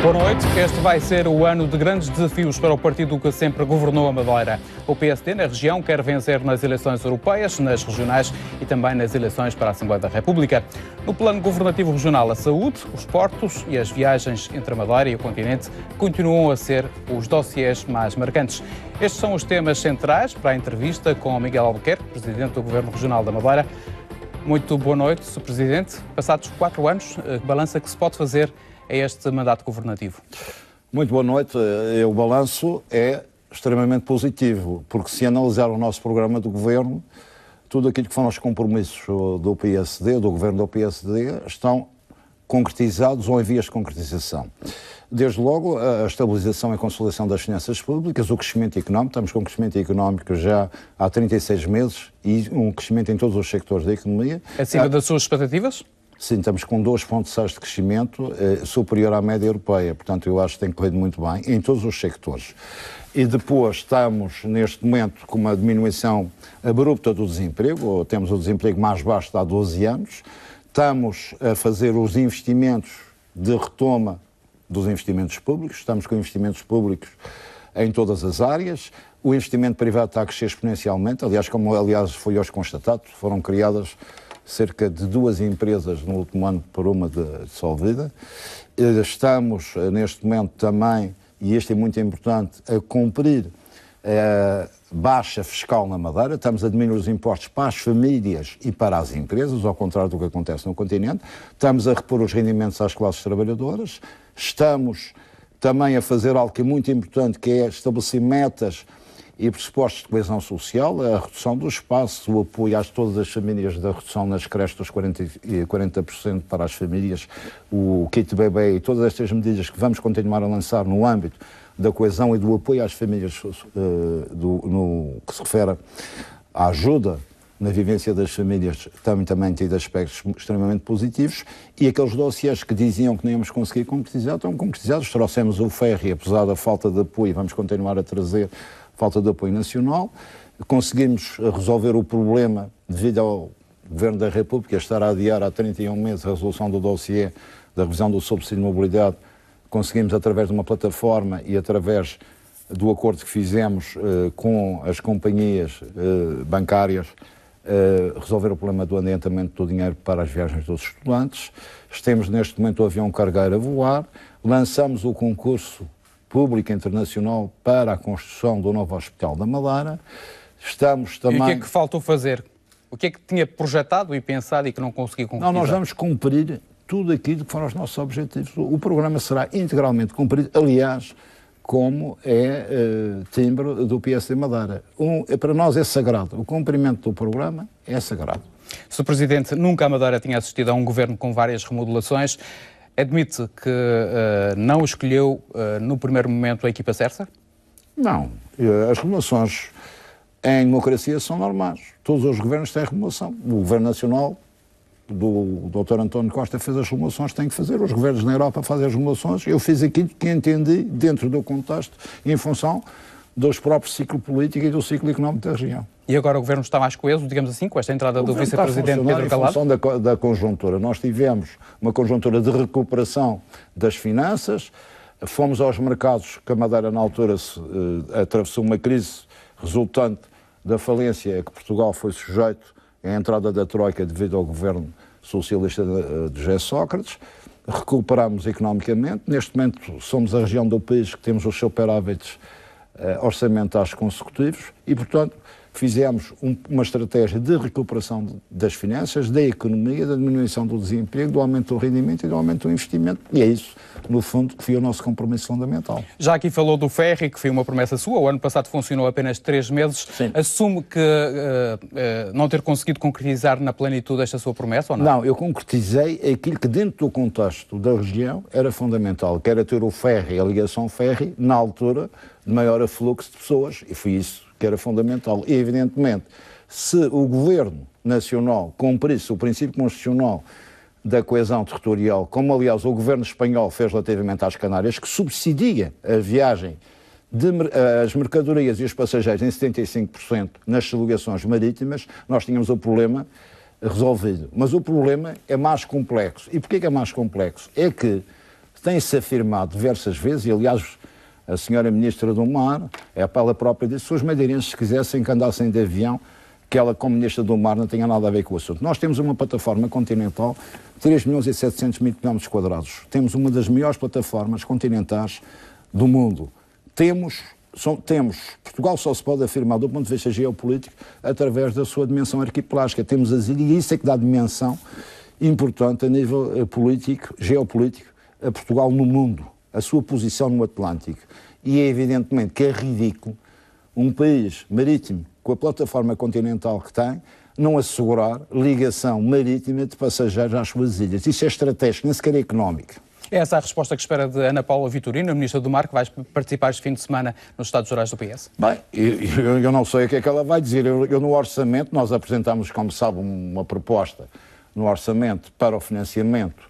Boa noite. Este vai ser o ano de grandes desafios para o partido que sempre governou a Madeira. O PSD na região quer vencer nas eleições europeias, nas regionais e também nas eleições para a Assembleia da República. No plano governativo regional, a saúde, os portos e as viagens entre a Madeira e o continente continuam a ser os dossiês mais marcantes. Estes são os temas centrais para a entrevista com Miguel Albuquerque, Presidente do Governo Regional da Madeira. Muito boa noite, Sr. Presidente. Passados 4 anos, que balança que se pode fazer a este mandato governativo? Muito boa noite. O balanço é extremamente positivo, porque se analisar o nosso programa do Governo, tudo aquilo que foram os compromissos do PSD, do Governo do PSD, estão concretizados ou em vias de concretização. Desde logo, a estabilização e a consolidação das finanças públicas, o crescimento económico, estamos com um crescimento económico já há 36 meses e um crescimento em todos os sectores da economia. Acima das suas expectativas? Sim, estamos com 2,6 de crescimento, superior à média europeia. Portanto, eu acho que tem corrido muito bem em todos os sectores. E depois estamos, neste momento, com uma diminuição abrupta do desemprego, ou temos o desemprego mais baixo de há 12 anos. Estamos a fazer os investimentos de retoma dos investimentos públicos. Estamos com investimentos públicos em todas as áreas. O investimento privado está a crescer exponencialmente. Aliás, como foi hoje constatado, foram criadas cerca de 2 empresas no último ano por uma dissolvida. Estamos, neste momento também, e este é muito importante, a cumprir a baixa fiscal na Madeira. Estamos a diminuir os impostos para as famílias e para as empresas, ao contrário do que acontece no continente. Estamos a repor os rendimentos às classes trabalhadoras. Estamos também a fazer algo que é muito importante, que é estabelecer metas e pressupostos de coesão social, a redução do espaço, o apoio a todas as famílias da redução nas creches dos 40% para as famílias, o kit bebê e todas estas medidas que vamos continuar a lançar no âmbito da coesão e do apoio às famílias no que se refere à ajuda na vivência das famílias, também tem aspectos extremamente positivos, e aqueles dossiês que diziam que não íamos conseguir concretizar, estão concretizados. Trouxemos o ferry, apesar da falta de apoio, vamos continuar a trazer falta de apoio nacional. Conseguimos resolver o problema devido ao Governo da República estar a adiar há 31 meses a resolução do dossiê da revisão do subsídio de mobilidade. Conseguimos, através de uma plataforma e através do acordo que fizemos com as companhias bancárias, resolver o problema do adiantamento do dinheiro para as viagens dos estudantes. Temos neste momento o avião cargueiro a voar. Lançamos o concurso público internacional para a construção do novo Hospital da Madeira. Estamos também... E o que é que faltou fazer? O que é que tinha projetado e pensado e que não conseguiu concretizar? Não, nós vamos cumprir tudo aquilo que foram os nossos objetivos. O programa será integralmente cumprido, aliás, como é timbre do PSD Madeira. Para nós é sagrado. O cumprimento do programa é sagrado. Sr. Presidente, nunca a Madeira tinha assistido a um governo com várias remodelações. Admite que não escolheu, no primeiro momento, a equipa certa? Não. As remodelações em democracia são normais. Todos os governos têm remodelação. O Governo Nacional do Dr. António Costa fez as remodelações, tem que fazer. Os governos na Europa fazem as remodelações. Eu fiz aquilo que entendi dentro do contexto em função dos próprios ciclo político e do ciclo económico da região. E agora o Governo está mais coeso, digamos assim, com esta entrada do Vice-Presidente Pedro Calado? Em função da conjuntura. Nós tivemos uma conjuntura de recuperação das finanças, fomos aos mercados, que a Madeira na altura atravessou uma crise resultante da falência que Portugal foi sujeito à entrada da Troika devido ao governo socialista de José Sócrates. Recuperamos economicamente. Neste momento somos a região do país que temos os superávites orçamentais consecutivos e, portanto, fizemos uma estratégia de recuperação das finanças, da economia, da diminuição do desemprego, do aumento do rendimento e do aumento do investimento. E é isso, no fundo, que foi o nosso compromisso fundamental. Já aqui falou do ferry, que foi uma promessa sua. O ano passado funcionou apenas 3 meses. Sim. Assume que não ter conseguido concretizar na plenitude esta sua promessa ou não? Não, eu concretizei aquilo que dentro do contexto da região era fundamental, que era ter o ferry, a ligação ferry, na altura de maior afluxo de pessoas. E foi isso que era fundamental. E, evidentemente, se o Governo Nacional cumprisse o princípio constitucional da coesão territorial, como, aliás, o Governo espanhol fez relativamente às Canárias, que subsidia a viagem as mercadorias e os passageiros em 75% nas ligações marítimas, nós tínhamos o problema resolvido. Mas o problema é mais complexo. E porquê que é mais complexo? É que tem-se afirmado diversas vezes, e aliás a senhora Ministra do Mar, ela própria disse, se os madeirenses quisessem que andassem de avião, que ela como Ministra do Mar não tenha nada a ver com o assunto. Nós temos uma plataforma continental de 3.700.000 km². Temos uma das maiores plataformas continentais do mundo. Portugal só se pode afirmar do ponto de vista geopolítico através da sua dimensão arquipelágica. Temos as ilhas e isso é que dá dimensão importante a nível geopolítico, a Portugal no mundo, a sua posição no Atlântico. E é evidentemente que é ridículo um país marítimo com a plataforma continental que tem, não assegurar ligação marítima de passageiros às suas ilhas. Isso é estratégico, nem sequer é económico. É essa a resposta que espera de Ana Paula Vitorino, a Ministra do Mar, que vai participar este fim de semana nos Estados Gerais do PS? Bem, eu não sei o que é que ela vai dizer. Eu no orçamento, nós apresentámos, como sabe, uma proposta no orçamento para o financiamento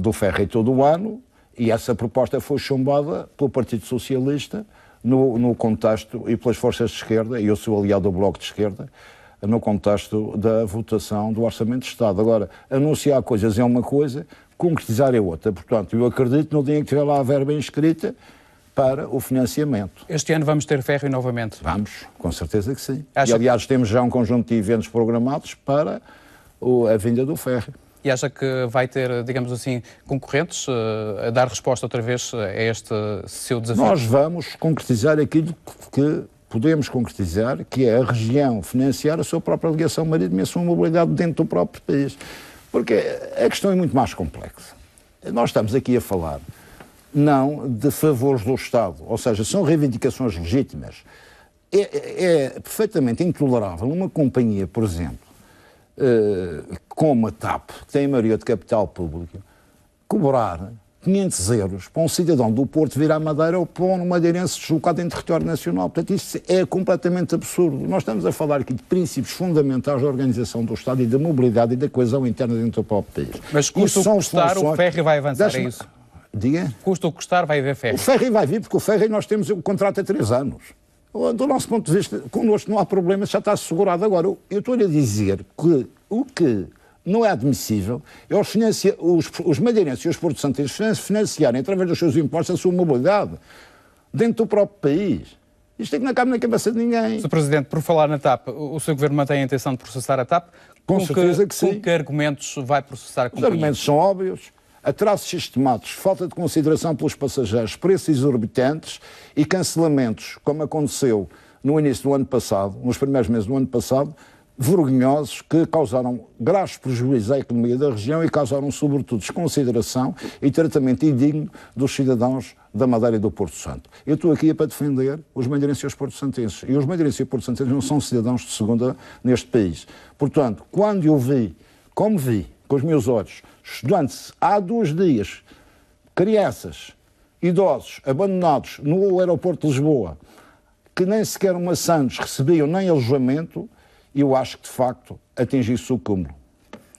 do ferry todo o ano, e essa proposta foi chumbada pelo Partido Socialista no contexto, e pelas forças de esquerda, e eu sou aliado do Bloco de Esquerda, no contexto da votação do Orçamento de Estado. Agora, anunciar coisas é uma coisa, concretizar é outra. Portanto, eu acredito no dia que tiver lá a verba inscrita para o financiamento. Este ano vamos ter ferry novamente? Vamos, com certeza que sim. E, aliás, temos já um conjunto de eventos programados para a vinda do ferry. E acha que vai ter, digamos assim, concorrentes a dar resposta outra vez a este seu desafio? Nós vamos concretizar aquilo que podemos concretizar, que é a região financiar a sua própria ligação marítima e a sua mobilidade dentro do próprio país. Porque a questão é muito mais complexa. Nós estamos aqui a falar não de favores do Estado, ou seja, são reivindicações legítimas. É perfeitamente intolerável uma companhia, por exemplo, como a TAP, que tem a maioria de capital público, cobrar 500 euros para um cidadão do Porto vir à Madeira ou para um madeirense deslocado em território nacional. Portanto, isso é completamente absurdo. Nós estamos a falar aqui de princípios fundamentais da organização do Estado e da mobilidade e da coesão interna dentro do próprio país. Mas custa o que custar, o ferry vai avançar, é isso? Diga? Custa o que custar, vai haver ferry. O ferry vai vir, porque o ferry nós temos o contrato há 3 anos. Do nosso ponto de vista, connosco não há problema, já está assegurado. Agora, eu estou-lhe a dizer que o que não é admissível é os madeirenses e os porto-santenses financiarem, através dos seus impostos, a sua mobilidade dentro do próprio país. Isto é que não cabe na cabeça de ninguém. Sr. Presidente, por falar na TAP, o seu Governo mantém a intenção de processar a TAP? Com certeza que sim. Com que argumentos vai processar a companhia? Os argumentos são óbvios. Atrasos sistemáticos, falta de consideração pelos passageiros, preços exorbitantes e cancelamentos, como aconteceu no início do ano passado, nos primeiros meses do ano passado, vergonhosos, que causaram graves prejuízos à economia da região e causaram, sobretudo, desconsideração e tratamento indigno dos cidadãos da Madeira e do Porto Santo. Eu estou aqui para defender os madeirenses e os porto-santenses. E os madeirenses e os porto-santenses não são cidadãos de segunda neste país. Portanto, quando eu vi, como vi, com os meus olhos, estudantes, há 2 dias, crianças, idosos, abandonados no aeroporto de Lisboa, que nem sequer uma Santos recebiam nem alojamento, eu acho que, de facto, atingi-se o cúmulo.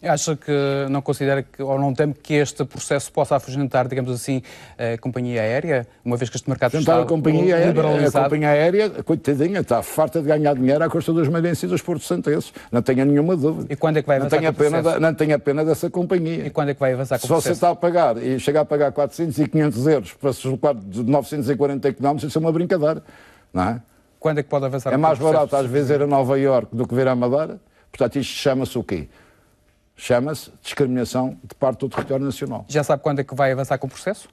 Acha que não considera ou não teme que este processo possa afugentar, digamos assim, a companhia aérea, uma vez que este mercado está liberalizado? A companhia aérea, coitadinha, está farta de ganhar dinheiro à custa dos madeirenses e dos porto-santenses. Não tenha nenhuma dúvida. E quando é que vai avançar com o processo? Não tenha pena dessa companhia. E quando é que vai avançar com o processo? Se você está a pagar e chegar a pagar 400 e 500 euros para se deslocar de 940 km, isso é uma brincadeira, não é? Quando é que pode avançar? É mais barato às vezes ir a Nova Iorque do que vir à Madeira. Portanto, isto chama-se o quê? Chama-se discriminação de parte do território nacional. Já sabe quando é que vai avançar com o processo?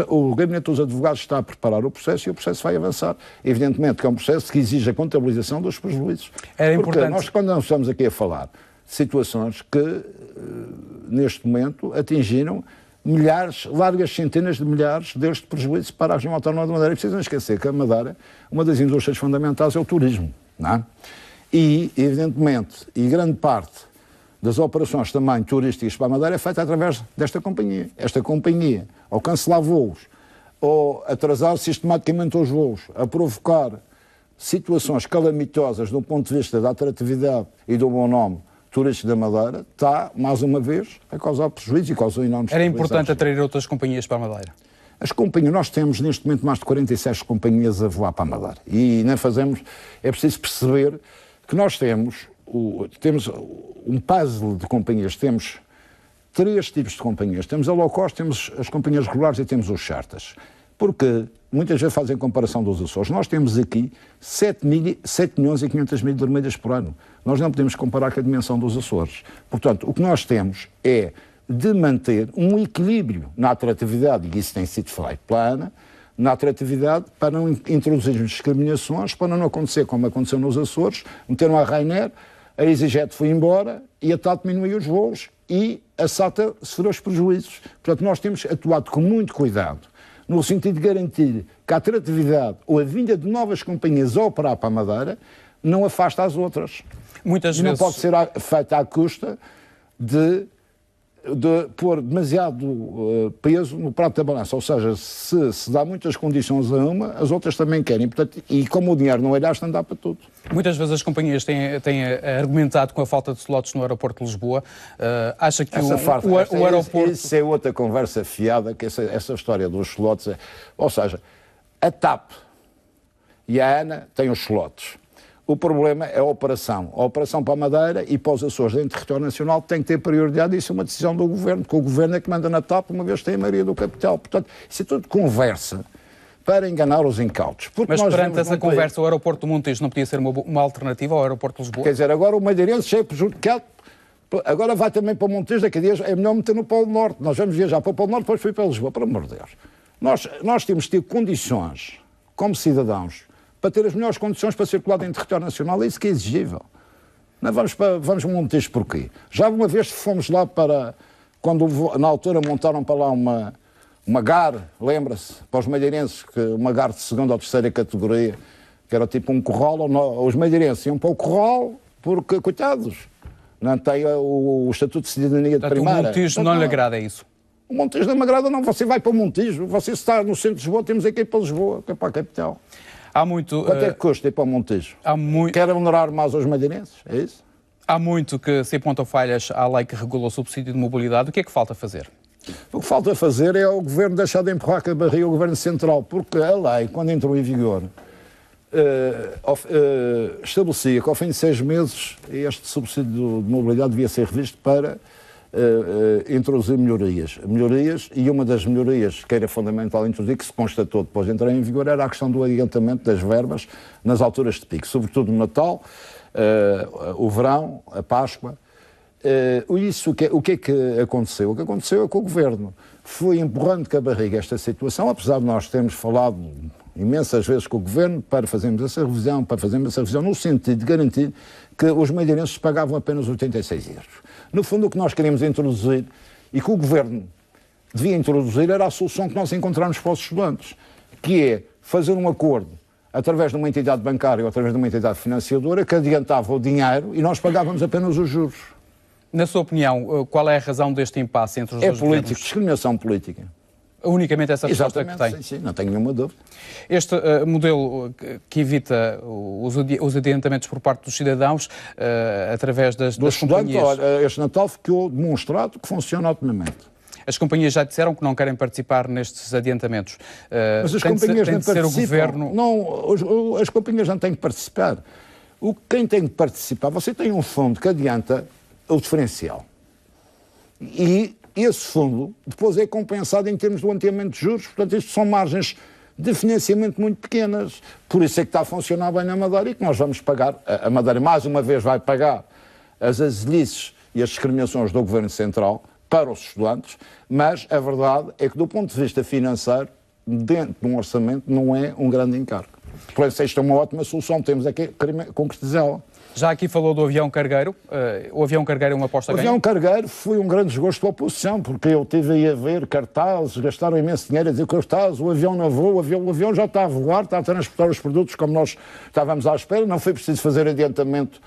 O Gabinete dos Advogados está a preparar o processo e o processo vai avançar. Evidentemente que é um processo que exige a contabilização dos prejuízos. Porque nós, quando nós estamos aqui a falar de situações que, neste momento, atingiram milhares, largas centenas de milhares destes prejuízos para a região autónoma da Madeira. E precisam esquecer que a Madeira, uma das indústrias fundamentais é o turismo, não é? E, evidentemente, e grande parte das operações também turísticas para a Madeira é feita através desta companhia. Esta companhia, ao cancelar voos, ou atrasar sistematicamente os voos, a provocar situações calamitosas do ponto de vista da atratividade e do bom nome turístico da Madeira, está, mais uma vez, a causar prejuízos e causou enormes prejuízos. Era importante atrair outras companhias para a Madeira? As companhias, nós temos neste momento mais de 46 companhias a voar para a Madeira. E nem fazemos, é preciso perceber que nós temos um puzzle de companhias, temos três tipos de companhias. Temos a low cost, temos as companhias regulares e temos os charters. Porque muitas vezes fazem comparação dos Açores. Nós temos aqui 7 milhões e 500 mil vermelhas por ano. Nós não podemos comparar com a dimensão dos Açores. Portanto, o que nós temos é de manter um equilíbrio na atratividade, e isso tem sido feito pela ANA, na atratividade para não introduzirmos discriminações, para não acontecer como aconteceu nos Açores, meteram a Ryanair, a EasyJet foi embora e a TAP diminuiu os voos e a SATA sofreu os prejuízos. Portanto, nós temos atuado com muito cuidado no sentido de garantir que a atratividade ou a vinda de novas companhias a operar para a Madeira não afasta as outras. Muitas e vezes... não pode ser feita à custa de pôr demasiado peso no prato da balança. Ou seja, se dá muitas condições a uma, as outras também querem. Portanto, e como o dinheiro não é gasto, não dá para tudo. Muitas vezes as companhias têm argumentado com a falta de slots no aeroporto de Lisboa. Acha que o aeroporto... Isso é outra conversa fiada, que essa história dos slots... Ou seja, a TAP e a ANA têm os slots. O problema é a operação. A operação para a Madeira e para os Açores em território nacional tem que ter prioridade. Isso é uma decisão do Governo, porque o Governo é que manda na TAP, uma vez que tem a maioria do capital. Portanto, isso é tudo conversa para enganar os incautos. Mas perante essa conversa, o aeroporto do Montijo não podia ser uma alternativa ao aeroporto de Lisboa? Quer dizer, agora o madeirense já é prejudicado. Agora vai também para o Montijo, daqui a dias é melhor meter no Polo Norte. Nós vamos viajar para o Polo Norte, depois fui para Lisboa, pelo amor de Deus. Nós temos de ter condições, como cidadãos, para ter as melhores condições para circular em território nacional. É isso que é exigível. Não vamos para o Montijo porquê? Já uma vez fomos lá para... Quando na altura montaram para lá uma GAR, lembra-se, para os madeirenses, uma GAR de segunda ou terceira categoria, que era tipo um curral. Os madeirenses iam para o curral porque, coitados, não tem o Estatuto de Cidadania de Primeira. O Montijo não lhe agrada, é isso? O Montijo não me agrada, não. Você vai para o Montijo, você está no centro de Lisboa, temos aqui para Lisboa, que é para a capital. Há muito... Quanto é que custa ir para o Montijo? Querem honorar mais aos madeirenses? É isso? Há muito que se apontam falhas à lei que regula o subsídio de mobilidade. O que é que falta fazer? O que falta fazer é o Governo deixar de empurrar com a barriga o Governo Central, porque a lei, quando entrou em vigor, estabelecia que ao fim de 6 meses este subsídio de mobilidade devia ser revisto para introduzir melhorias, e uma das melhorias que era fundamental introduzir, que se constatou depois de entrar em vigor, era a questão do adiantamento das verbas nas alturas de pico, sobretudo no Natal, o verão, a Páscoa. O que é que aconteceu? O que aconteceu é que o Governo foi empurrando com a barriga esta situação, apesar de nós termos falado imensas vezes com o Governo para fazermos essa revisão, no sentido de garantir que os madeirenses pagavam apenas 86 euros. No fundo, o que nós queríamos introduzir, e que o Governo devia introduzir, era a solução que nós encontramos para os estudantes, que é fazer um acordo através de uma entidade bancária ou através de uma entidade financiadora que adiantava o dinheiro e nós pagávamos apenas os juros. Na sua opinião, qual é a razão deste impasse entre os dois governos? É político, discriminação política. Unicamente essa resposta que tem? Sim, não tenho nenhuma dúvida. Este modelo que evita os adiantamentos por parte dos cidadãos através das companhias... Olha, este Natal ficou demonstrado que funciona otimamente. As companhias já disseram que não querem participar nestes adiantamentos. Mas as companhias não participam. O governo... Não, as companhias não têm que participar. Quem tem que participar, você tem um fundo que adianta o diferencial. E esse fundo depois é compensado em termos do adiantamento de juros. Portanto, isto são margens de financiamento muito pequenas. Por isso é que está a funcionar bem na Madeira e que nós vamos pagar. A Madeira, mais uma vez, vai pagar as azelices e as discriminações do Governo Central para os estudantes, mas a verdade é que, do ponto de vista financeiro, dentro de um orçamento, não é um grande encargo. Por isso, esta é uma ótima solução. Temos aqui que concretizá-la. Já aqui falou do avião cargueiro. O avião cargueiro é uma aposta ganha? O avião cargueiro foi um grande desgosto da oposição, porque eu tive aí a ver cartazes, gastaram imenso dinheiro a dizer cartazes, o avião não voa, o avião já está a voar, está a transportar os produtos como nós estávamos à espera, não foi preciso fazer adiantamento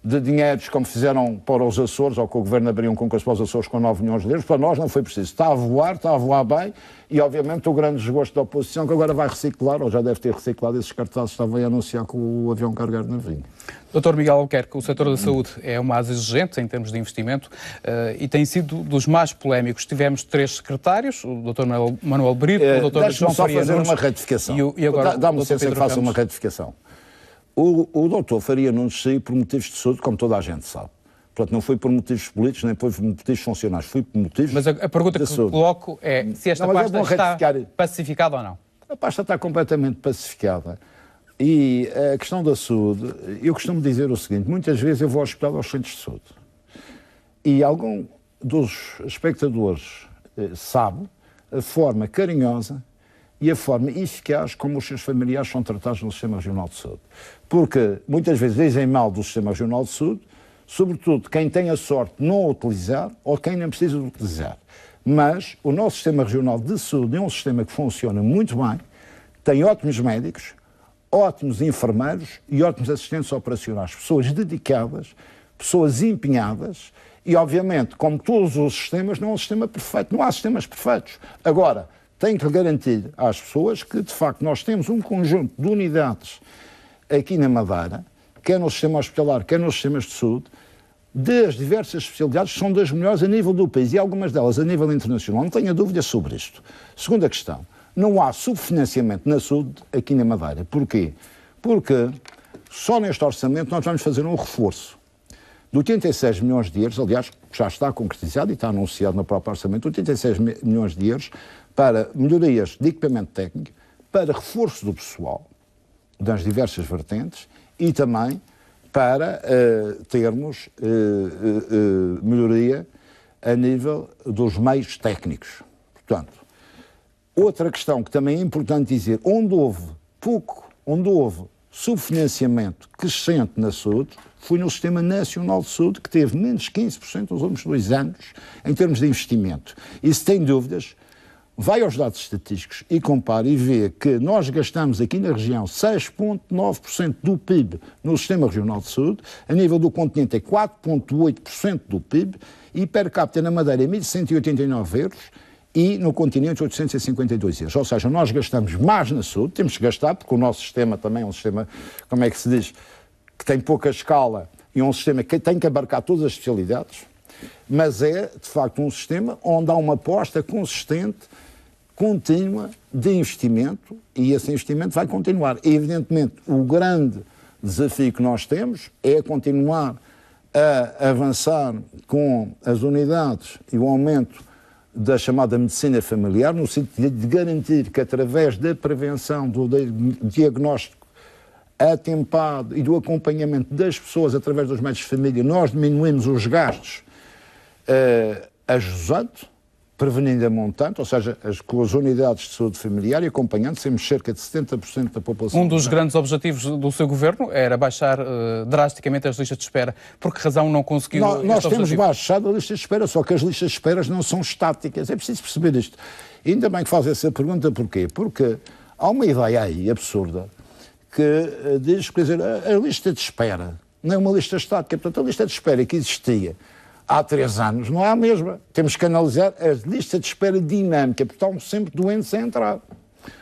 de dinheiros como fizeram para os Açores, ou que o Governo abriu um concurso para os Açores com 9 milhões de euros, para nós não foi preciso. Está a voar bem, e obviamente o grande desgosto da oposição que agora vai reciclar, ou já deve ter reciclado esses cartazes, estava a anunciar que o avião cargueiro não vinha. Dr. Miguel Albuquerque, o setor da saúde é o mais exigente em termos de investimento e tem sido dos mais polémicos. Tivemos 3 secretários, o Dr. Manuel Brito, o Dr. João Faria Fazer Nunes uma retificação. E agora dá-me licença que faça uma retificação. O Dr. Faria Nunes saiu por motivos de saúde, como toda a gente sabe. Portanto, não foi por motivos políticos, nem por motivos funcionais, foi por motivos Mas a pergunta que coloco é se esta pasta está pacificada ou não. A pasta está completamente pacificada. E a questão da saúde, eu costumo dizer o seguinte, muitas vezes eu vou ao hospital aos centros de saúde e algum dos espectadores sabe a forma carinhosa e a forma eficaz como os seus familiares são tratados no Sistema Regional de Saúde. Porque muitas vezes dizem mal do Sistema Regional de Saúde, sobretudo quem tem a sorte de não o utilizar ou quem não precisa de utilizar. Mas o nosso Sistema Regional de Saúde é um sistema que funciona muito bem, tem ótimos médicos, ótimos enfermeiros e ótimos assistentes operacionais, pessoas dedicadas, pessoas empenhadas e, obviamente, como todos os sistemas, não é um sistema perfeito, não há sistemas perfeitos. Agora, tem que garantir às pessoas que, de facto, nós temos um conjunto de unidades aqui na Madeira, quer no sistema hospitalar, quer nos sistemas de saúde, das diversas especialidades, são das melhores a nível do país e algumas delas a nível internacional. Não tenha dúvidas sobre isto. Segunda questão, não há subfinanciamento na saúde aqui na Madeira. Porquê? Porque só neste orçamento nós vamos fazer um reforço de 86 milhões de euros, aliás, já está concretizado e está anunciado no próprio orçamento, 86 milhões de euros para melhorias de equipamento técnico, para reforço do pessoal das diversas vertentes e também para termos melhoria a nível dos meios técnicos. Portanto, outra questão que também é importante dizer, onde houve subfinanciamento crescente na saúde, foi no Sistema Nacional de Saúde, que teve menos 15% nos últimos 2 anos, em termos de investimento. E se tem dúvidas, vai aos dados estatísticos e compare e vê que nós gastamos aqui na região 6,9% do PIB no Sistema Regional de Saúde, a nível do continente é 4,8% do PIB e per capita na Madeira é 1.189 euros e no continente 852 euros. Ou seja, nós gastamos mais na saúde, temos que gastar, porque o nosso sistema também é um sistema, como é que se diz, que tem pouca escala e é um sistema que tem que abarcar todas as especialidades, mas é, de facto, um sistema onde há uma aposta consistente, contínua de investimento e esse investimento vai continuar. E, evidentemente, o grande desafio que nós temos é continuar a avançar com as unidades e o aumento da chamada medicina familiar, no sentido de garantir que, através da prevenção, do diagnóstico atempado e do acompanhamento das pessoas através dos médicos de família, nós diminuímos os gastos a jusante, prevenindo a montante, ou seja, com as unidades de saúde familiar e acompanhando, temos cerca de 70% da população. Um dos grandes objetivos do seu governo era baixar drasticamente as listas de espera. Por que razão não conseguiu Nós temos baixado a lista de espera, só que as listas de espera não são estáticas. É preciso perceber isto. E ainda bem que faz essa pergunta, porquê? Porque há uma ideia aí absurda que diz, quer dizer, a lista de espera não é uma lista estática. Portanto, a lista de espera que existia há 3 anos não é a mesma. Temos que analisar a lista de espera dinâmica, porque estão sempre doentes a entrar.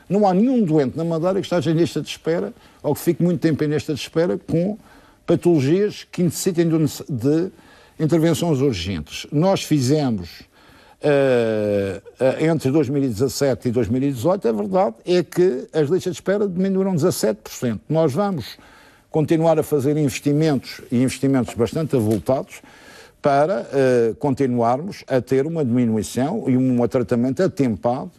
Não há nenhum doente na Madeira que esteja em lista de espera ou que fique muito tempo em lista de espera com patologias que necessitem de intervenções urgentes. Nós fizemos, entre 2017 e 2018, a verdade é que as listas de espera diminuíram 17%. Nós vamos continuar a fazer investimentos, e investimentos bastante avultados, para continuarmos a ter uma diminuição e um tratamento atempado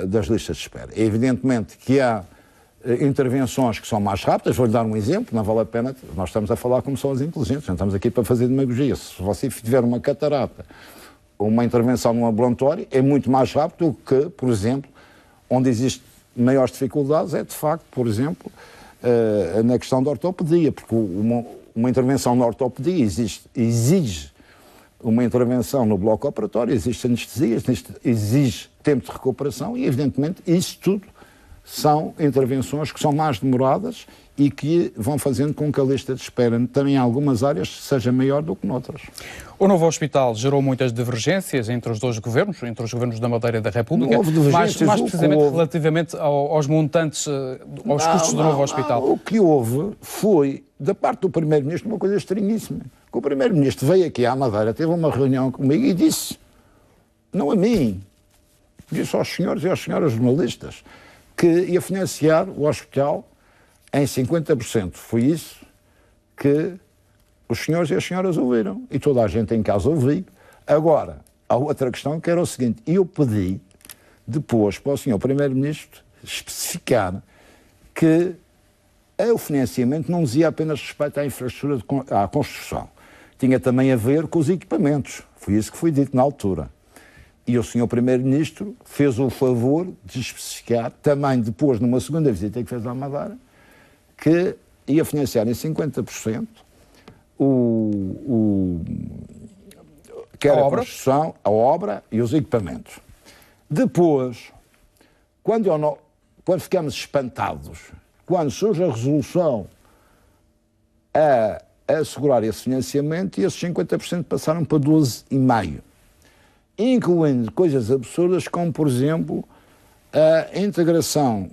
das listas de espera. É evidentemente que há intervenções que são mais rápidas, vou-lhe dar um exemplo, não vale a pena, nós estamos a falar como pessoas inteligentes, não estamos aqui para fazer demagogia. Se você tiver uma catarata ou uma intervenção num ambulatório, é muito mais rápido do que, por exemplo, onde existem maiores dificuldades, é de facto, por exemplo, na questão da ortopedia, porque uma intervenção na ortopedia exige uma intervenção no bloco operatório, existe anestesia, exige tempo de recuperação e, evidentemente, isso tudo são intervenções que são mais demoradas e que vão fazendo com que a lista de espera, também em algumas áreas, seja maior do que noutras. O novo hospital gerou muitas divergências entre os dois governos, entre os governos da Madeira e da República, não houve divergências, mais precisamente relativamente aos montantes, aos custos do novo hospital. O que houve foi, da parte do Primeiro-Ministro, uma coisa estranhíssima. O Primeiro-Ministro veio aqui à Madeira, teve uma reunião comigo e disse, não a mim, disse aos senhores e às senhoras jornalistas, que ia financiar o hospital em 50%. Foi isso que os senhores e as senhoras ouviram, e toda a gente em casa ouviu. Agora, há outra questão que era o seguinte, eu pedi depois para o senhor Primeiro-Ministro especificar que o financiamento não dizia apenas respeito à infraestrutura, à construção. Tinha também a ver com os equipamentos. Foi isso que foi dito na altura. E o senhor Primeiro-Ministro fez o favor de especificar, também depois, numa segunda visita que fez à Madeira, que ia financiar em 50% quer a construção, a obra e os equipamentos. Depois, quando ficamos espantados, quando surge a resolução a assegurar esse financiamento, e esses 50% passaram para 12,5%, incluindo coisas absurdas como, por exemplo, a integração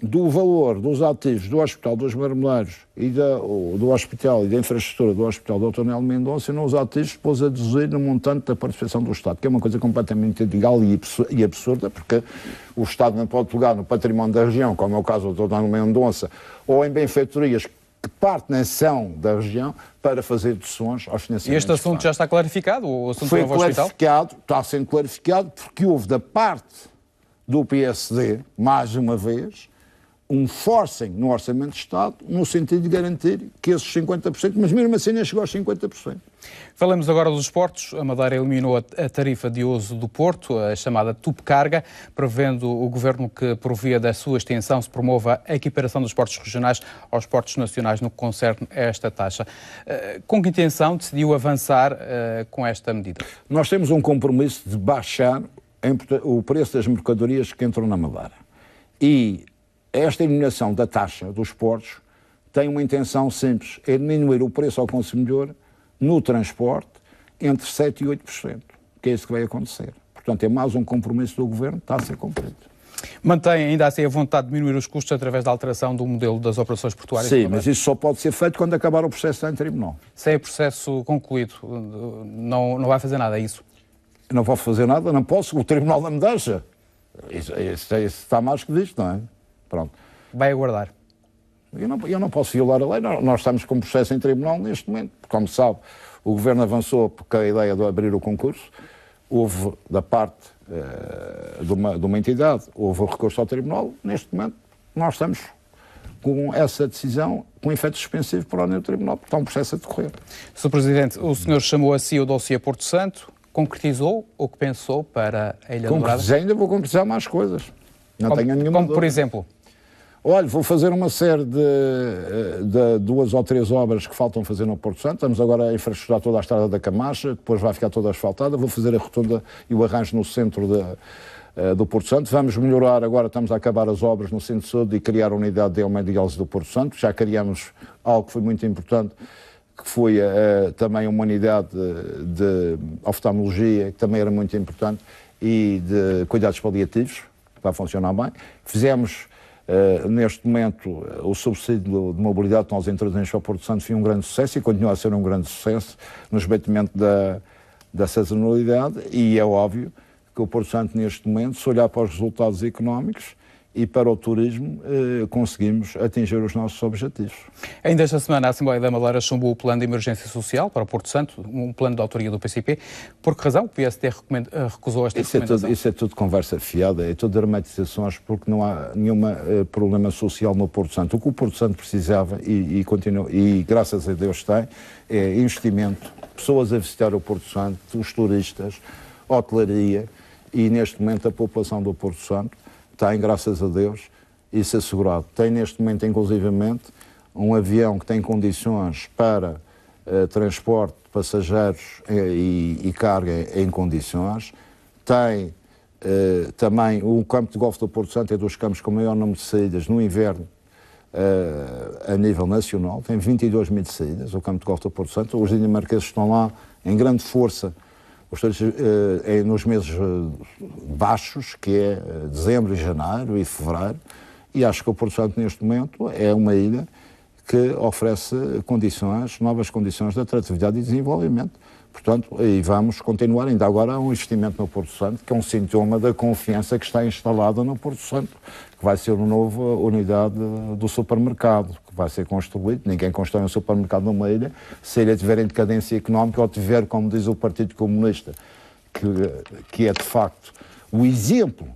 do valor dos ativos do Hospital dos Marmoleiros e do Hospital e da infraestrutura do Hospital Dr. Nelo Mendonça nos ativos, depois a deduzir no montante da participação do Estado, que é uma coisa completamente ilegal e absurda, porque o Estado não pode pegar no património da região, como é o caso do Dr. Nelo Mendonça, ou em benfeitorias que pertencem da região, para fazer deduções aos financiamentos. E este assunto já está clarificado? O assunto foi do novo clarificado, está sendo clarificado, porque houve da parte do PSD, mais uma vez, um forcing no Orçamento de Estado, no sentido de garantir que esses 50%, mas mesmo assim nem chegou aos 50%. Falamos agora dos esportes. A Madeira eliminou a tarifa de uso do Porto, a chamada Tupcarga, prevendo o Governo que, por via da sua extensão, se promova a equiparação dos esportes regionais aos esportes nacionais no que concerne a esta taxa. Com que intenção decidiu avançar com esta medida? Nós temos um compromisso de baixar o preço das mercadorias que entram na Madeira. E esta eliminação da taxa dos portos tem uma intenção simples, é diminuir o preço ao consumidor no transporte entre 7% e 8%, que é isso que vai acontecer. Portanto, é mais um compromisso do Governo que está a ser cumprido. Mantém ainda assim a vontade de diminuir os custos através da alteração do modelo das operações portuárias? Sim, mas isso só pode ser feito quando acabar o processo em tribunal. Se é processo concluído, não vai fazer nada, é isso? Não vou fazer nada, não posso, o tribunal não me deixa. Isso está mais que visto, não é? Pronto. Vai aguardar? Eu não posso violar a lei, nós estamos com um processo em tribunal neste momento. Como sabe, o Governo avançou porque a ideia de abrir o concurso, houve da parte de uma entidade, houve o recurso ao tribunal, neste momento nós estamos com essa decisão com efeito suspensivo para o tribunal, porque está um processo a decorrer. Sr. Presidente, o senhor chamou a si o dossiê Porto Santo, concretizou o que pensou para a Ilha Dourada? Ainda vou concretizar mais coisas. Não tenho nenhuma dúvida. Por exemplo? Olha, vou fazer uma série de 2 ou 3 obras que faltam fazer no Porto Santo. Estamos agora a infraestruturar toda a estrada da Camacha, depois vai ficar toda asfaltada. Vou fazer a rotunda e o arranjo no centro do Porto Santo. Vamos melhorar, agora estamos a acabar as obras no centro de saúde e criar a unidade de hemodiálise do Porto Santo. Já criamos algo que foi muito importante, que foi também uma unidade de oftalmologia, que também era muito importante, e de cuidados paliativos, vai funcionar bem. Fizemos, neste momento, o subsídio de mobilidade que nós introduzimos para o Porto Santo foi um grande sucesso e continua a ser um grande sucesso no esbatimento da sazonalidade, e é óbvio que o Porto Santo, neste momento, se olhar para os resultados económicos e para o turismo, conseguimos atingir os nossos objetivos. Ainda esta semana, a Assembleia da Madeira chumbou o plano de emergência social para o Porto Santo, um plano de autoria do PCP. Por que razão o PSD recusou esta recomendação? Isso é tudo conversa fiada, é tudo dramatizações, porque não há nenhum problema social no Porto Santo. O que o Porto Santo precisava, e graças a Deus tem, é investimento, pessoas a visitar o Porto Santo, os turistas, hotelaria, e neste momento a população do Porto Santo tem, graças a Deus, isso assegurado. Tem neste momento, inclusivamente, um avião que tem condições para transporte de passageiros e carga em condições. Tem também o campo de golfe do Porto Santo, é dos campos com maior número de saídas no inverno a nível nacional. Tem 22 mil saídas, o campo de golfe do Porto Santo. Os dinamarqueses estão lá em grande força, nos meses baixos, que é dezembro, janeiro e fevereiro, e acho que o Porto Santo neste momento é uma ilha que oferece novas condições de atratividade e desenvolvimento. Portanto, aí vamos continuar. Ainda agora há um investimento no Porto Santo, que é um sintoma da confiança que está instalada no Porto Santo, que vai ser uma nova unidade do supermercado, que vai ser construído. Ninguém constrói um supermercado numa ilha se ele estiver em decadência económica ou tiver, como diz o Partido Comunista, que é de facto o exemplo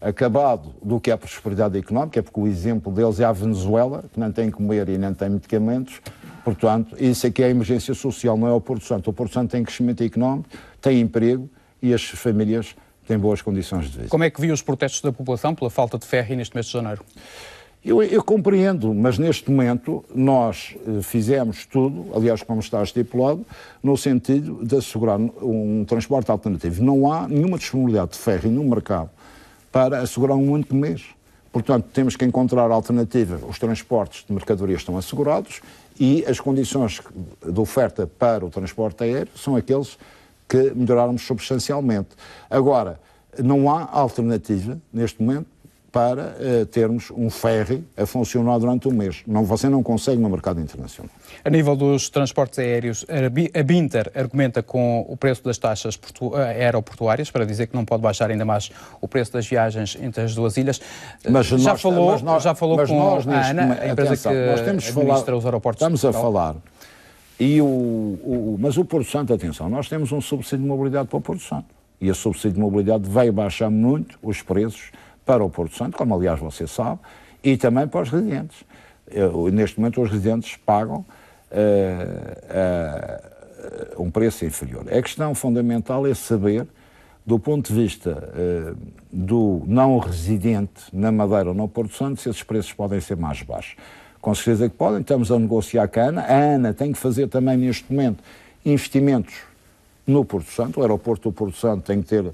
acabado do que é a prosperidade económica, é porque o exemplo deles é a Venezuela, que não tem comer e não tem medicamentos. Portanto, isso aqui é a emergência social, não é o Porto Santo. O Porto Santo tem crescimento económico, tem emprego e as famílias têm boas condições de vida. Como é que viu os protestos da população pela falta de ferry neste mês de janeiro? Eu compreendo, mas neste momento nós fizemos tudo, aliás, como está estipulado, no sentido de assegurar um transporte alternativo. Não há nenhuma disponibilidade de ferry no mercado para assegurar um único mês. Portanto, temos que encontrar alternativa. Os transportes de mercadorias estão assegurados e as condições de oferta para o transporte aéreo são aqueles que melhoraram substancialmente. Agora, não há alternativa, neste momento, para termos um ferry a funcionar durante um mês. Você não consegue no mercado internacional. A nível dos transportes aéreos, a Binter argumenta com o preço das taxas aeroportuárias para dizer que não pode baixar ainda mais o preço das viagens entre as duas ilhas. Mas já falou com a ANA, a empresa que administra os aeroportos. Estamos a falar. Mas o Porto Santo, atenção, nós temos um subsídio de mobilidade para o Porto Santo. E esse subsídio de mobilidade veio baixar muito os preços para o Porto Santo, como aliás você sabe, e também para os residentes. Neste momento os residentes pagam um preço inferior. A questão fundamental é saber, do ponto de vista do não residente na Madeira ou no Porto Santo, se esses preços podem ser mais baixos. Com certeza que podem, estamos a negociar com a ANA. A ANA tem que fazer também neste momento investimentos no Porto Santo. O aeroporto do Porto Santo tem que ter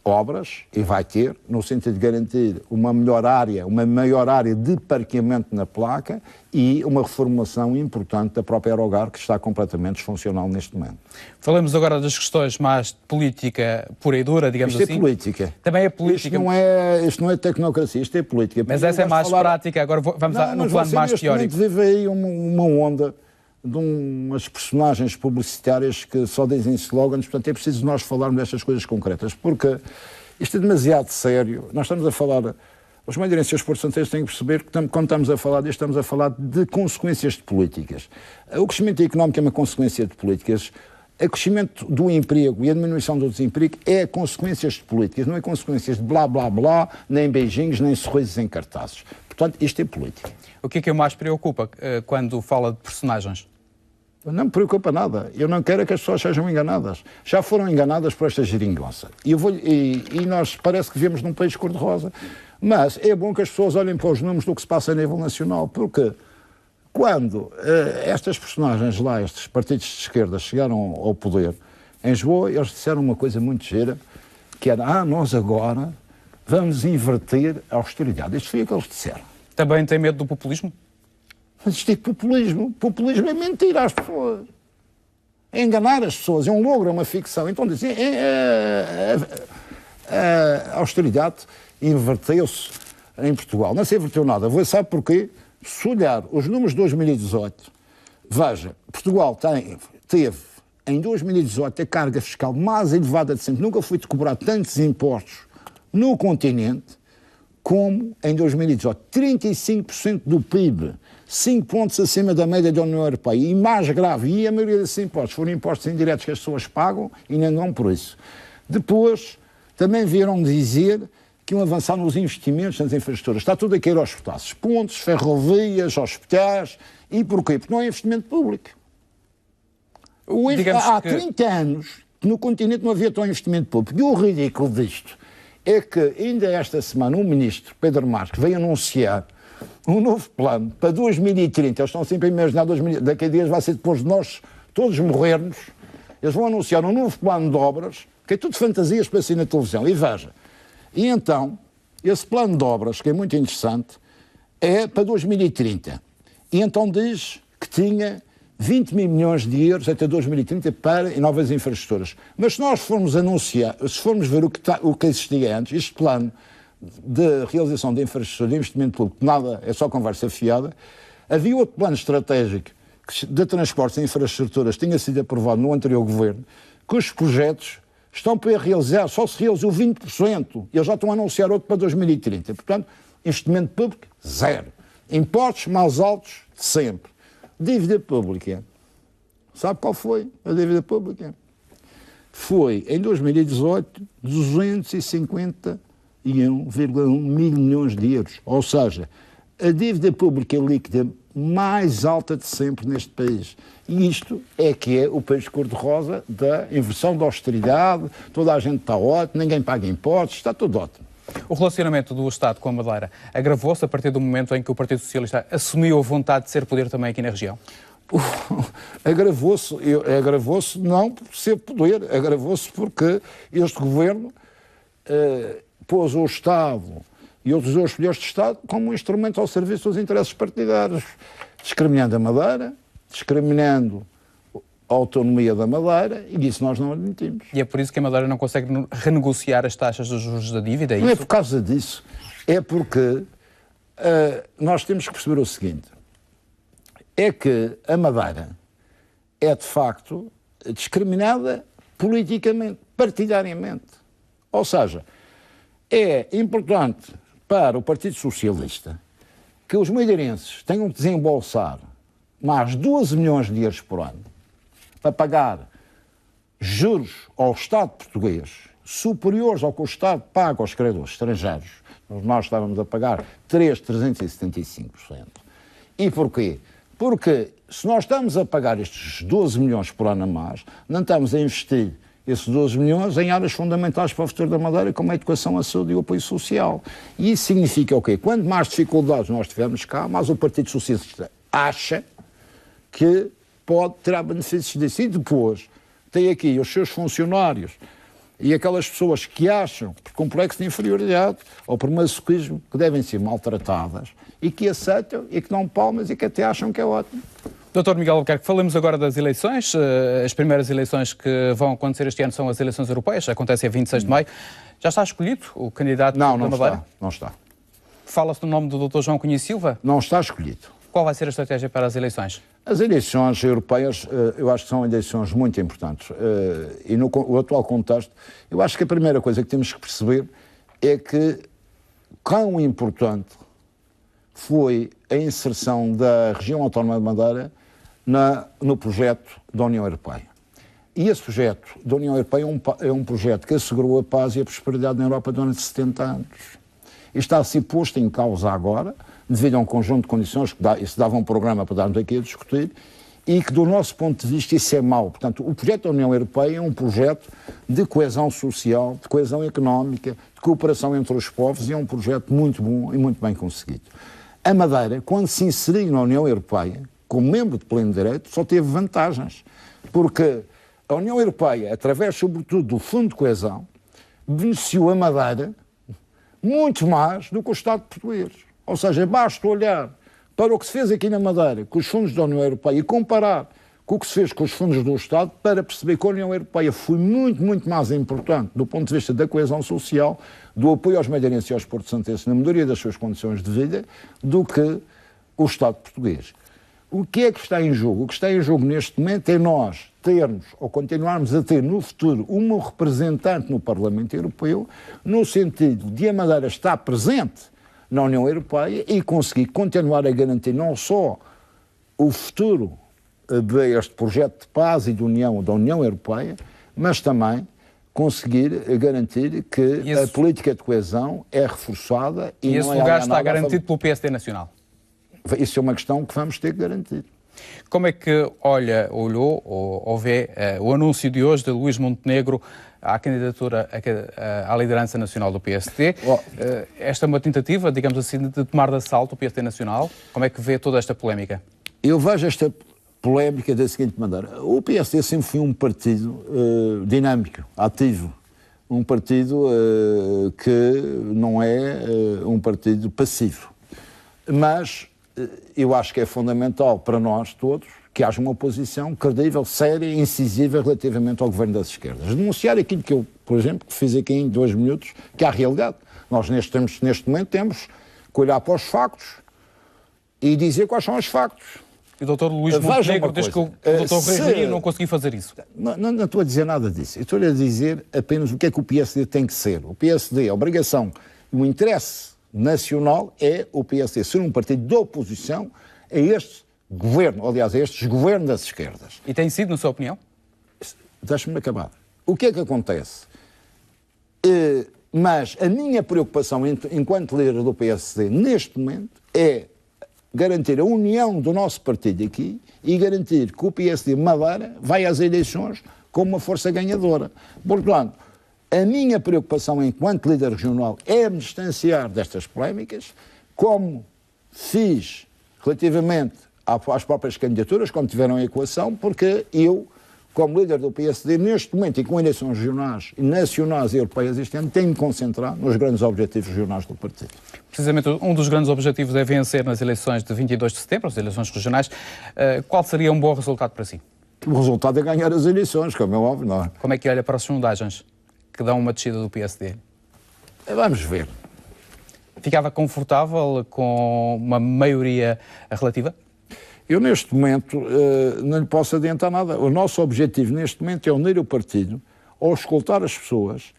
obras, e vai ter, no sentido de garantir uma maior área de parqueamento na placa e uma reformulação importante da própria Aerogar, que está completamente disfuncional neste momento. Falamos agora das questões mais de política pura e dura, digamos assim. Isto é política. Também é política. Isto não é tecnocracia, isto é política. Mas essa é mais prática. Agora vamos no plano mais teórico. Vive aí uma onda de umas personagens publicitárias que só dizem slogans, portanto é preciso nós falarmos destas coisas concretas, porque isto é demasiado sério. Nós estamos a falar, os madeirenses e os porto-santeiros têm que perceber que quando estamos a falar disto, estamos a falar de consequências de políticas. O crescimento económico é uma consequência de políticas, o crescimento do emprego e a diminuição do desemprego é consequências de políticas, não é consequências de blá blá blá, nem beijinhos, nem sorrisos em cartazes. Portanto, isto é política. O que é que o mais preocupa quando fala de personagens? Não me preocupa nada. Eu não quero que as pessoas sejam enganadas. Já foram enganadas por esta geringonça. E nós parece que vivemos num país cor-de-rosa. Mas é bom que as pessoas olhem para os números do que se passa a nível nacional, porque quando estas personagens lá, estes partidos de esquerda, chegaram ao poder, em Lisboa, eles disseram uma coisa muito gira, que era, nós agora vamos inverter a austeridade. Isto foi o que eles disseram. Também tem medo do populismo? Mas isto é populismo. Populismo é mentir às pessoas. É enganar as pessoas. É um logro, é uma ficção. Então dizem, a austeridade inverteu-se em Portugal. Não se inverteu nada. Sabe porquê? Se olhar os números de 2018, veja, Portugal teve em 2018 a carga fiscal mais elevada de sempre. Nunca foi cobrado tantos impostos no continente como em 2018. 35% do PIB. 5 pontos acima da média da União Europeia. E mais grave, e a maioria desses impostos foram impostos indiretos que as pessoas pagam e nem dão por isso. Depois, também vieram dizer que iam avançar nos investimentos nas infraestruturas. Está tudo a cair aos pedaços. Pontes, ferrovias, hospitais. E porquê? Porque não é investimento público. Há 30 anos que no continente não havia tão investimento público. E o ridículo disto é que ainda esta semana o ministro Pedro Marques veio anunciar um novo plano para 2030. Eles estão sempre a imaginar daqui a dias vai ser depois de nós todos morrermos. Eles vão anunciar um novo plano de obras, que é tudo fantasias para sair na televisão. E veja, e então, esse plano de obras, que é muito interessante, é para 2030. E então diz que tinha 20 mil milhões de euros até 2030 para novas infraestruturas. Mas se nós formos anunciar, se formos ver o que existia antes, este plano de realização de infraestrutura, de investimento público, nada, é só conversa fiada. Havia outro plano estratégico de transportes e infraestruturas que tinha sido aprovado no anterior governo, que os projetos estão para realizar, só se realizou 20%. Eles já estão a anunciar outro para 2030. Portanto, investimento público, zero. Impostos mais altos de sempre. Dívida pública. Sabe qual foi a dívida pública? Foi, em 2018, 251,1 mil milhões de euros. Ou seja, a dívida pública líquida mais alta de sempre neste país. E isto é que é o país cor-de-rosa da inversão da austeridade, toda a gente está ótimo, ninguém paga impostos, está tudo ótimo. O relacionamento do Estado com a Madeira agravou-se a partir do momento em que o Partido Socialista assumiu a vontade de ser poder também aqui na região? Agravou-se não por ser poder, agravou-se porque este governo pôs o Estado e utilizou os poderes de Estado como um instrumento ao serviço dos interesses partidários, discriminando a Madeira, discriminando a autonomia da Madeira, e isso nós não admitimos. E é por isso que a Madeira não consegue renegociar as taxas dos juros da dívida? Não é por causa disso, é porque nós temos que perceber o seguinte, é que a Madeira é de facto discriminada politicamente, partidariamente. Ou seja, é importante para o Partido Socialista que os madeirenses tenham que desembolsar mais 12 milhões de euros por ano para pagar juros ao Estado português superiores ao que o Estado paga aos credores estrangeiros. Nós estávamos a pagar 3,375%. E porquê? Porque se nós estamos a pagar estes 12 milhões por ano a mais, não estamos a investir esses 12 milhões em áreas fundamentais para o futuro da Madeira, como a educação, a saúde e o apoio social. E isso significa o quê? Quanto mais dificuldades nós tivermos cá, mais o Partido Socialista acha que pode tirar benefícios disso. E depois tem aqui os seus funcionários e aquelas pessoas que acham, por complexo de inferioridade ou por masoquismo, que devem ser maltratadas e que aceitam e que dão palmas e que até acham que é ótimo. Dr. Miguel Albuquerque, falemos agora das eleições. As primeiras eleições que vão acontecer este ano são as eleições europeias, acontecem a 26 de maio. Já está escolhido o candidato da Madeira? Não está. Fala-se do nome do Dr. João Cunha e Silva? Não está escolhido. Qual vai ser a estratégia para as eleições? As eleições europeias, eu acho que são eleições muito importantes. E no atual contexto, eu acho que a primeira coisa que temos que perceber é que quão importante foi a inserção da região autónoma de Madeira no projeto da União Europeia. E esse projeto da União Europeia é um projeto que assegurou a paz e a prosperidade na Europa durante 70 anos. E está a ser posto em causa agora, devido a um conjunto de condições, isso dava um programa para darmos aqui a discutir, e que do nosso ponto de vista isso é mau. Portanto, o projeto da União Europeia é um projeto de coesão social, de coesão económica, de cooperação entre os povos, e é um projeto muito bom e muito bem conseguido. A Madeira, quando se inseriu na União Europeia, como membro de pleno direito, só teve vantagens, porque a União Europeia, através sobretudo do Fundo de Coesão, beneficiou a Madeira muito mais do que o Estado português. Ou seja, basta olhar para o que se fez aqui na Madeira com os fundos da União Europeia e comparar com o que se fez com os fundos do Estado para perceber que a União Europeia foi muito, muito mais importante do ponto de vista da coesão social, do apoio aos madeirenses e aos porto-santenses na melhoria das suas condições de vida, do que o Estado português. O que é que está em jogo? O que está em jogo neste momento é nós termos, ou continuarmos a ter no futuro, uma representante no Parlamento Europeu, no sentido de a Madeira estar presente na União Europeia e conseguir continuar a garantir não só o futuro deste projeto de paz e de união da União Europeia, mas também conseguir garantir que a política de coesão é reforçada e esse lugar está garantido pelo PSD Nacional. Isso é uma questão que vamos ter que garantir. Como é que olhou ou vê o anúncio de hoje de Luís Montenegro à candidatura à liderança nacional do PSD? Esta é uma tentativa, digamos assim, de tomar de assalto o PSD Nacional. Como é que vê toda esta polémica? Eu vejo esta polémica da seguinte maneira. O PSD sempre foi um partido dinâmico, ativo. Um partido que não é um partido passivo. Mas eu acho que é fundamental para nós todos que haja uma oposição credível, séria e incisiva relativamente ao governo das esquerdas. Denunciar aquilo que eu, por exemplo, fiz aqui em 2 minutos, que é a realidade. Nós neste momento temos que olhar para os factos e dizer quais são os factos. E o Dr. Luís Montenegro, desde que o Dr. Rui Rio não conseguiu fazer isso? Não estou a dizer nada disso. Eu estou a dizer apenas o que é que o PSD tem que ser. O PSD, a obrigação, o interesse nacional é o PSD ser um partido de oposição a este governo, aliás, a estes governos das esquerdas. E tem sido, na sua opinião? Deixa-me acabar. O que é que acontece? Mas a minha preocupação enquanto líder do PSD neste momento é garantir a união do nosso partido aqui e garantir que o PSD Madeira vai às eleições com uma força ganhadora. Portanto, a minha preocupação enquanto líder regional é me distanciar destas polémicas, como fiz relativamente às próprias candidaturas, como tiveram a equação, porque eu, como líder do PSD, neste momento e com eleições regionais, nacionais e europeias este ano, tenho-me concentrado nos grandes objetivos regionais do partido. Precisamente um dos grandes objetivos é vencer nas eleições de 22 de setembro, as eleições regionais. Qual seria um bom resultado para si? O resultado é ganhar as eleições, como é óbvio, não é? Como é que olha para as sondagens que dão uma descida do PSD? Vamos ver. Ficava confortável com uma maioria relativa? Eu, neste momento, não lhe posso adiantar nada. O nosso objetivo, neste momento, é unir o partido, auscultar as pessoas,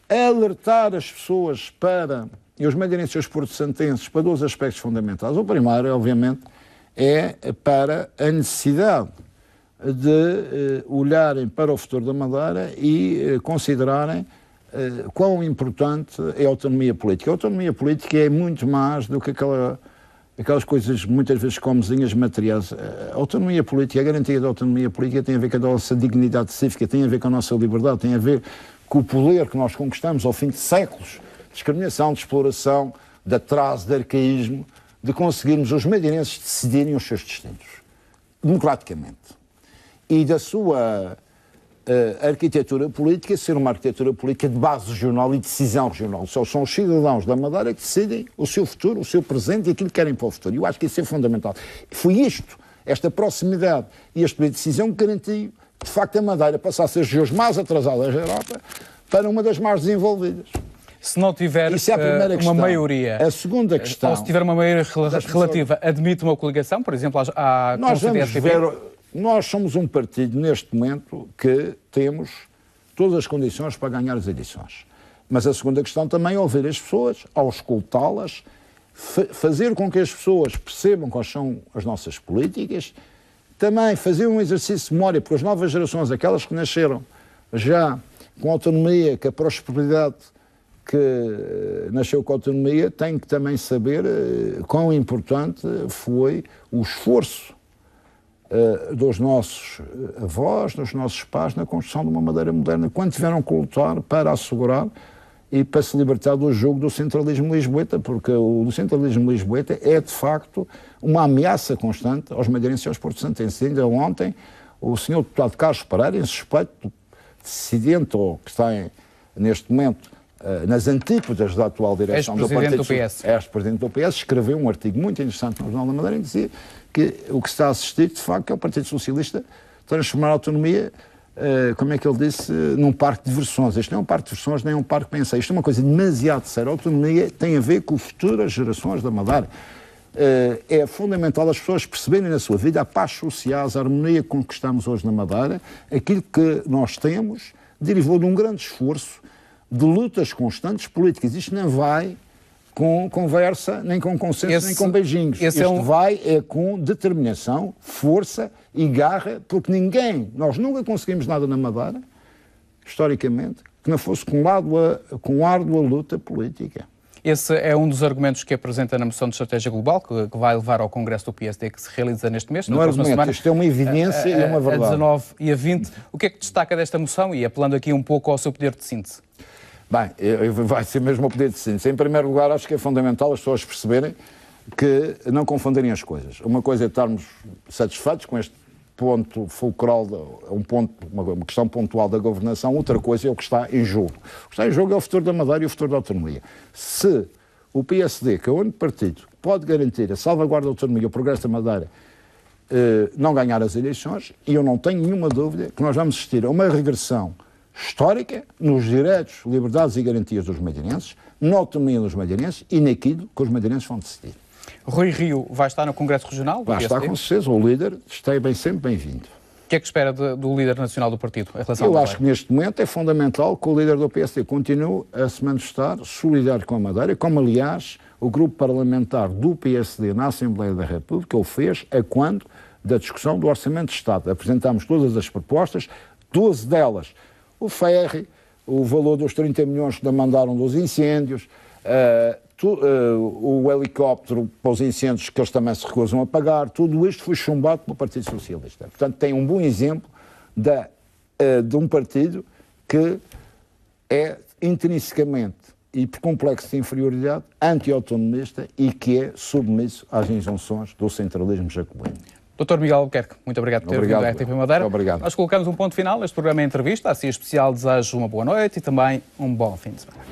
alertar as pessoas para, e os madeirenses e os porto-santenses, para dois aspectos fundamentais. O primeiro, obviamente, é para a necessidade de olharem para o futuro da Madeira e considerarem quão importante é a autonomia política. A autonomia política é muito mais do que aquelas coisas, muitas vezes, comezinhas materiais. A autonomia política, a garantia da autonomia política tem a ver com a nossa dignidade cívica, tem a ver com a nossa liberdade, tem a ver com o poder que nós conquistamos ao fim de séculos de discriminação, de exploração, de atraso, de arcaísmo, de conseguirmos os madeirenses decidirem os seus destinos, democraticamente. E da sua arquitetura política ser uma arquitetura política de base regional e decisão regional. São os cidadãos da Madeira que decidem o seu futuro, o seu presente e aquilo que querem para o futuro. Eu acho que isso é fundamental. Foi isto, esta proximidade e este poder de decisão que garantiu que, de facto, a Madeira passasse a ser as regiões mais atrasadas da Europa para uma das mais desenvolvidas. Se não tiver uma maioria, a segunda questão, ou se tiver uma maioria relativa, admite uma coligação, por exemplo, à Nós somos um partido, neste momento, que temos todas as condições para ganhar as eleições. Mas a segunda questão também é ouvir as pessoas, auscultá-las, fazer com que as pessoas percebam quais são as nossas políticas, também fazer um exercício de memória, porque as novas gerações, aquelas que nasceram já com autonomia, com a prosperidade que nasceu com a autonomia, têm que também saber quão importante foi o esforço dos nossos avós, dos nossos pais, na construção de uma Madeira moderna, quando tiveram que lutar para assegurar e para se libertar do jugo do centralismo lisboeta, porque o centralismo lisboeta é, de facto, uma ameaça constante aos madeirenses e aos porto-santenses. Ainda ontem, o senhor deputado Carlos Pereira, em suspeito do dissidente, ou que está neste momento nas antípodas da atual direção do Partido ex-presidente do PS, escreveu um artigo muito interessante no Jornal da Madeira, em que dizia que o que se está a assistir, de facto, é o Partido Socialista transformar a autonomia, como é que ele disse, num parque de diversões. Isto não é um parque de diversões, nem é um parque de pensar. Isto é uma coisa demasiado séria. A autonomia tem a ver com futuras gerações da Madeira. É fundamental as pessoas perceberem na sua vida a paz social, a harmonia que conquistamos hoje na Madeira. Aquilo que nós temos derivou de um grande esforço de lutas constantes políticas. Isto não vai com conversa, nem com consenso, nem com beijinhos. Isto vai com determinação, força e garra, porque nós nunca conseguimos nada na Madeira, historicamente, que não fosse com árdua luta política. Esse é um dos argumentos que apresenta na moção de estratégia global, que vai levar ao Congresso do PSD, que se realiza neste mês. Não é argumento, isto é uma evidência e é uma verdade. A 19 e a 20. O que é que destaca desta moção? E apelando aqui um pouco ao seu poder de síntese. Bem, vai ser mesmo o poder de síntese. Em primeiro lugar, acho que é fundamental as pessoas perceberem que não confundirem as coisas. Uma coisa é estarmos satisfeitos com este ponto fulcral, uma questão pontual da governação, outra coisa é o que está em jogo. O que está em jogo é o futuro da Madeira e o futuro da autonomia. Se o PSD, que é o único partido que pode garantir a salvaguarda da autonomia e o progresso da Madeira, não ganhar as eleições, e eu não tenho nenhuma dúvida que nós vamos assistir a uma regressão histórica nos direitos, liberdades e garantias dos madeirenses, na autonomia dos madeirenses e naquilo que os madeirenses vão decidir. Rui Rio vai estar no Congresso Regional? Vai estar com certeza, o líder, esteja sempre bem-vindo. O que é que espera do líder nacional do partido em relação Eu à acho que neste momento é fundamental que o líder do PSD continue a se manifestar solidário com a Madeira, como aliás o grupo parlamentar do PSD na Assembleia da República o fez a quando da discussão do Orçamento de Estado. Apresentámos todas as propostas, 12 delas, o ferry, o valor dos 30 milhões que mandaram dos incêndios, o helicóptero para os incêndios que eles também se recusam a pagar, tudo isto foi chumbado pelo Partido Socialista. Portanto, tem um bom exemplo de um partido que é intrinsecamente e por complexo de inferioridade anti-autonomista e que é submisso às injunções do centralismo jacobino. Dr. Miguel Albuquerque, muito obrigado por ter vindo à RTP Madeira. Obrigado. Nós colocamos um ponto final. Este programa é entrevista. Assim, especial, desejo uma boa noite e também um bom fim de semana.